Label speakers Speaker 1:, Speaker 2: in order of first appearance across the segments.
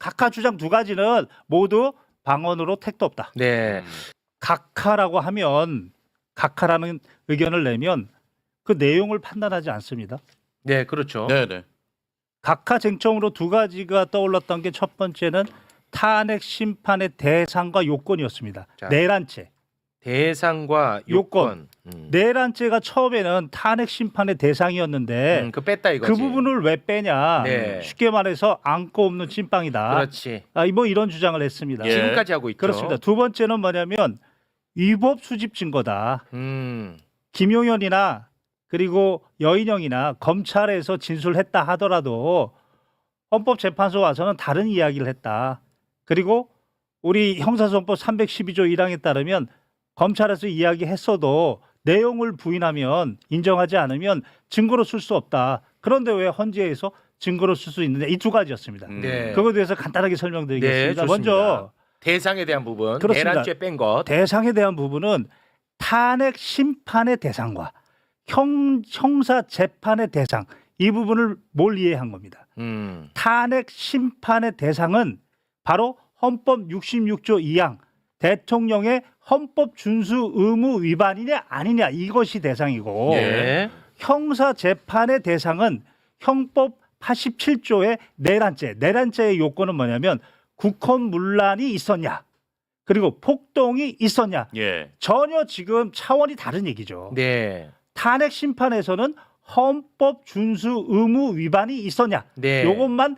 Speaker 1: 각하 주장 두 가지는 모두 방언으로 택도 없다.
Speaker 2: 네.
Speaker 1: 각하라고 하면 각하라는 의견을 내면 그 내용을 판단하지 않습니다.
Speaker 2: 네, 그렇죠.
Speaker 3: 네네.
Speaker 1: 각하 쟁점으로 두 가지가 떠올랐던 게 첫 번째는 탄핵 심판의 대상과 요건이었습니다.
Speaker 2: 자.
Speaker 1: 내란죄.
Speaker 2: 대상과 요건.
Speaker 1: 내란죄가 처음에는 탄핵 심판의 대상이었는데
Speaker 2: 그 뺐다 이거지.
Speaker 1: 그 부분을 왜 빼냐.
Speaker 2: 네.
Speaker 1: 쉽게 말해서 안고 없는 찐빵이다.
Speaker 2: 그렇지.
Speaker 1: 뭐 이런 주장을 했습니다.
Speaker 3: 예.
Speaker 2: 지금까지 하고 있죠.
Speaker 1: 그렇습니다. 두 번째는 뭐냐면 위법 수집 증거다. 김용현이나 그리고 여인영이나 검찰에서 진술했다 하더라도 헌법재판소 와서는 다른 이야기를 했다. 그리고 우리 형사소송법 312조 1항에 따르면 검찰에서 이야기했어도 내용을 부인하면 인정하지 않으면 증거로 쓸 수 없다. 그런데 왜 헌재에서 증거로 쓸 수 있느냐. 이 두 가지였습니다.
Speaker 2: 네.
Speaker 1: 그거에 대해서 간단하게 설명드리겠습니다.
Speaker 2: 네, 좋습니다.
Speaker 1: 먼저
Speaker 2: 대상에 대한 부분,
Speaker 1: 그렇습니다.
Speaker 2: 내란죄 뺀 것.
Speaker 1: 대상에 대한 부분은 탄핵 심판의 대상과 형사 재판의 대상 이 부분을 뭘 이해한 겁니다. 탄핵 심판의 대상은 바로 헌법 66조 2항 대통령의 헌법 준수 의무 위반이냐 아니냐 이것이 대상이고
Speaker 2: 예.
Speaker 1: 형사 재판의 대상은 형법 87조의 내란죄의 요건은 뭐냐면 국헌문란이 있었냐 그리고 폭동이 있었냐
Speaker 3: 예.
Speaker 1: 전혀 지금 차원이 다른 얘기죠.
Speaker 2: 네.
Speaker 1: 탄핵 심판에서는 헌법 준수 의무 위반이 있었냐
Speaker 2: 네.
Speaker 1: 요것만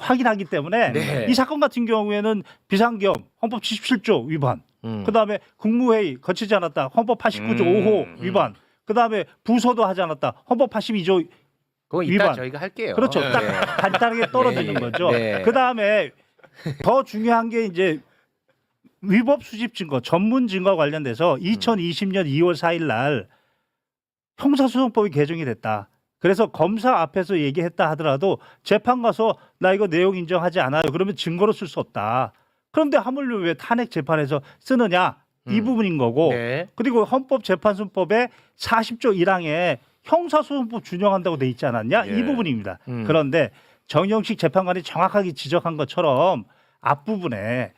Speaker 1: 확인하기 때문에
Speaker 2: 네.
Speaker 1: 이 사건 같은 경우에는 비상계엄 헌법 77조 위반 그다음에 국무회의 거치지 않았다 헌법 89조 5호 위반 그다음에 부서도 하지 않았다 헌법 82조
Speaker 2: 그거 이따
Speaker 1: 위반.
Speaker 2: 저희가 할게요.
Speaker 1: 그렇죠.
Speaker 2: 네.
Speaker 1: 딱 간단하게 떨어지는
Speaker 2: 네.
Speaker 1: 거죠.
Speaker 2: 네.
Speaker 1: 그다음에 더 중요한 게 이제 위법 수집 증거, 전문 증거 관련돼서 2020년 2월 4일 날 형사소송법이 개정이 됐다. 그래서 검사 앞에서 얘기했다 하더라도 재판 가서 나 이거 내용 인정하지 않아요. 그러면 증거로 쓸 수 없다. 그런데 하물며 왜 탄핵 재판에서 쓰느냐? 이 부분인 거고.
Speaker 2: 네.
Speaker 1: 그리고 헌법재판소법의 40조 1항에 형사소송법 준용한다고 돼 있지 않았냐?
Speaker 3: 예.
Speaker 1: 이 부분입니다. 그런데 정영식 재판관이 정확하게 지적한 것처럼 앞부분에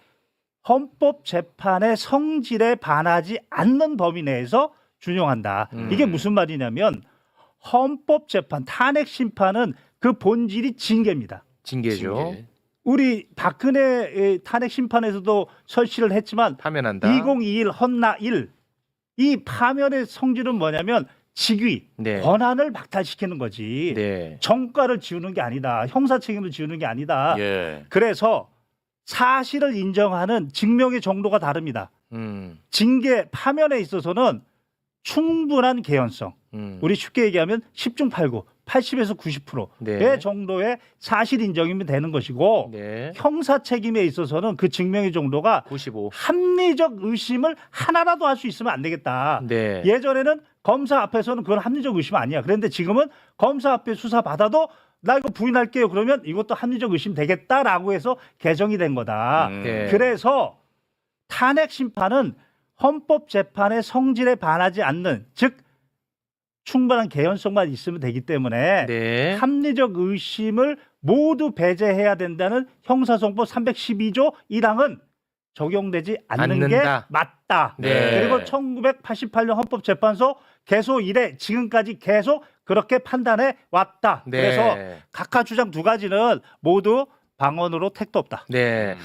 Speaker 1: 헌법재판의 성질에 반하지 않는 범위 내에서 준용한다. 이게 무슨 말이냐면 헌법재판, 탄핵심판은 그 본질이 징계입니다.
Speaker 2: 징계죠.
Speaker 3: 징계.
Speaker 1: 우리 박근혜 탄핵심판에서도 설치를 했지만
Speaker 2: 파면한다.
Speaker 1: 2021 헌나 1 이 파면의 성질은 뭐냐면 직위,
Speaker 2: 네.
Speaker 1: 권한을 박탈시키는 거지.
Speaker 2: 네.
Speaker 1: 정과를 지우는 게 아니다. 형사 책임을 지우는 게 아니다.
Speaker 3: 예.
Speaker 1: 그래서 사실을 인정하는 증명의 정도가 다릅니다. 징계 파면에 있어서는 충분한 개연성. 우리 쉽게 얘기하면 10중 8구, 80에서 90%의
Speaker 2: 네.
Speaker 1: 정도의 사실 인정이면 되는 것이고
Speaker 2: 네.
Speaker 1: 형사 책임에 있어서는 그 증명의 정도가
Speaker 2: 95.
Speaker 1: 합리적 의심을 하나라도 할 수 있으면 안 되겠다.
Speaker 2: 네.
Speaker 1: 예전에는 검사 앞에서는 그건 합리적 의심 아니야. 그런데 지금은 검사 앞에 수사 받아도 나 이거 부인할게요. 그러면 이것도 합리적 의심 되겠다라고 해서 개정이 된 거다.
Speaker 2: 네.
Speaker 1: 그래서 탄핵 심판은 헌법재판의 성질에 반하지 않는 즉 충분한 개연성만 있으면 되기 때문에
Speaker 2: 네.
Speaker 1: 합리적 의심을 모두 배제해야 된다는 형사소송법 312조 1항은 적용되지 않는 게
Speaker 2: 않는다.
Speaker 1: 맞다.
Speaker 2: 네.
Speaker 1: 그리고 1988년 헌법재판소 개소 이래 지금까지 계속 그렇게 판단해 왔다.
Speaker 2: 네.
Speaker 1: 그래서 각하 주장 두 가지는 모두 방언으로 택도 없다.
Speaker 2: 네.